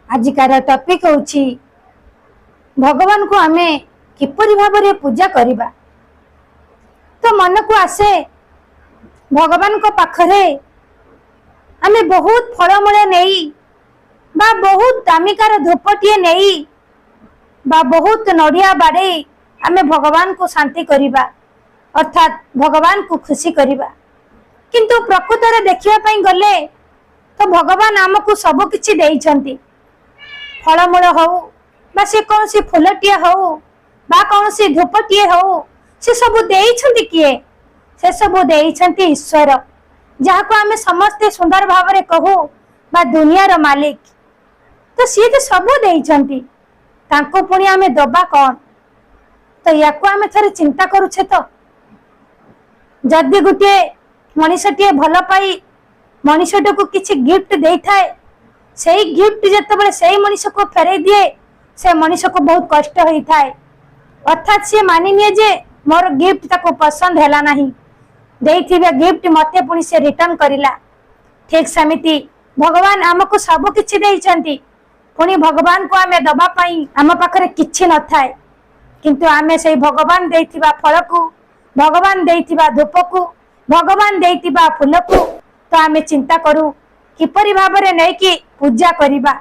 आजिकार topic होची भगवान को आमे किपरि भाबरे पूजा करिबा। तो मन को आसे भगवान को पाखरे आमे बहुत फलमूल नहीं बा बहुत दामिकार धूपटीए नहीं बा बहुत नड़िया बाड़े आमे भगवान को शांति करिबा अर्थात भगवान को खुशी करिबा। किंतु प्रकृत रे देखिया पई गले तो भगवान आमको सब किछि देइछंती। फलमूल हो बा से कौन सी फूलटीए हो बा कौन सी धूपटीए हो से सब देइछंती किए? से सब देइछंती ईश्वर, जहाँ को आमे समस्ते सुंदर भाव रे कहू बा दुनियार मालिक। तो सी तो सब देइछंती, तांको पुणी आमे दबा कौन? तो याको आमे थरे चिंता करूछे। तो जदि गुटे मनीषटीए भल पाई मनीषटी को किछि गिफ्ट देई थाए, सेही गिफ्ट जतबेले सेही मनीष को फेरई दिए से मनीष को बहुत कष्ट होई थाए। अर्थात से मानि निए जे मोर गिफ्ट ताको पसंद हैला नाही, देइथिबे गिफ्ट मते पुणी से रिटर्न करिला। ठीक समिति भगवान आमको सब किछि देइछंती, पुणी भगवान को आमे दबा पाई आम पाखरे किछि न थाए। किंतु आमे सेही भगवान देइथिबा फल को, भगवान देइथिबा धूप को, भगवान देइथिबा फूल को तो आमे चिंता करू किपरि भाबरे नै कि पूजा करिबा।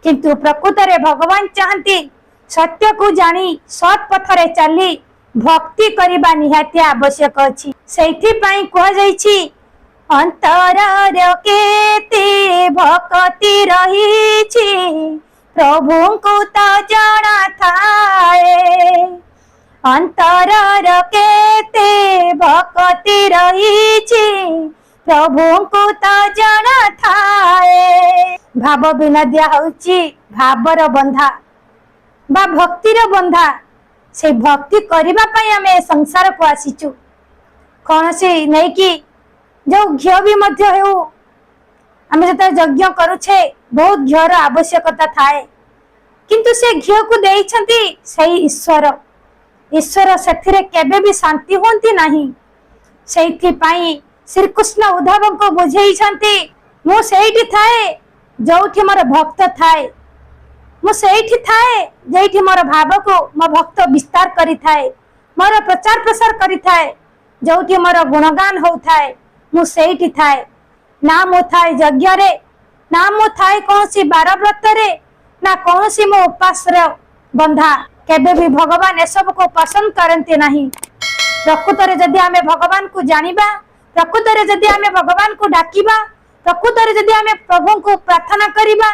किंतु प्रकृत रे भगवान चाहती सत्य को जानी सत पथरे चली भक्ति करिबा निहाती आवश्यक अछि। सेथि पई कह जाईछि अंतर रे केते भक्ति रहीछि प्रभु को त जाना थाए। अंतर रे केते भक्ति रहीछि प्रभु को तो जाना थाए। भाव बिना दिया होची भावर बंधा बा भक्तिर बंधा। से भक्ति करिबा पई हमें संसार को आसीचु। कौन से नहीं कि जो घियो भी मध्य हेउ हमें जत यज्ञ करूछे बहुत घियर आवश्यकता थाए, किंतु से घियो को देइछंती सही ईश्वर। ईश्वर सेथिरे केबे भी शांति होंती नहीं। सेथि पई श्री कृष्ण उद्धव को बुझेइछंती मु सेठी थाए जोठी मोर भक्त थाए, मु सेठी थाए जेठी मोर भाव को मो भक्त विस्तार करी थाए, मोर प्रचार प्रसार करी थाए, जोठी मोर गुणगान हो थाए मु सेठी थाए। ना मु थाए यज्ञ रे, ना मु थाए कौन सी बार व्रत रे, ना कौन सी मो उपास रे बंधा। केबे भी भगवान ए सब को पसंद करते नहीं। प्रकृत रे जदि आमे भगवान को जानिबा, प्रकृत रे जदि आमे भगवान को डाकिबा, प्रकृत रे जदि आमे प्रभु को प्रार्थना करिबा,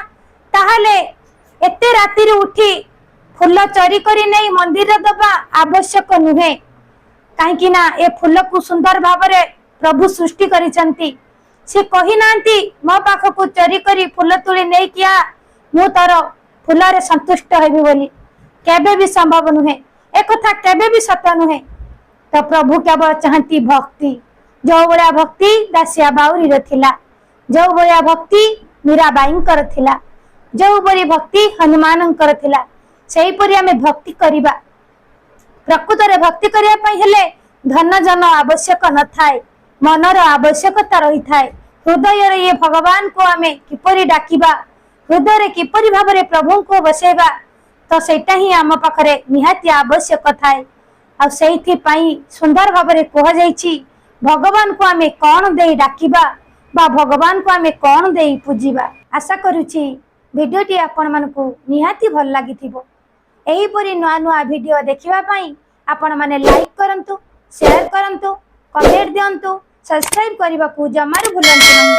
ताहाले एते राति रे उठी फूल चोरी करी नहीं मंदिर दबा आवश्यक नुहे। काहेकि ना ए फूल को सुंदर भाव रे प्रभु सृष्टि करिसंती। से कहि नांती मो पाख को चोरी करी फूल तुली नहीं किया मु तार फूल रे संतुष्ट हेबी बोली केबे भी संभव नुहे। ए कथा केबे भी सत्य नुहे। तो प्रभु केवल चाहती भक्ति। जो बड़ा भक्ति दासिया बाउरी रे थिला, जो बड़ा भक्ति मीराबाई कर थिला, जो बड़ी भक्ति हनुमान कर थिला, सेही परि हमें भक्ति करिबा। प्रकृत रे भक्ति करिया पई हेले धन जन आवश्यक न थाए, मनर आवश्यकता रही थाए। हृदय रे ये भगवान को हमें किपरि डाकिबा, हृदय रे किपरि भाबरे प्रभु को बसेबा, तो सेटा ही आम पाखरे निहाती आवश्यक थाए। आ सेही पई सुंदर भाबरे कह जाईछि भगवान को आमे कौन दे डाकिबा बा भगवान को आमे कौन दे पूजिबा। आशा करूछि वीडियोटी आपण मानकु निहाती भल लागिथिबो। एही परि नुआ नुआ वीडियो देखिबा पई आपण माने लाइक करंतु, शेयर करंतु, कमेंट दियंतु, सब्सक्राइब करबा को जमार भूलंतु नहीं।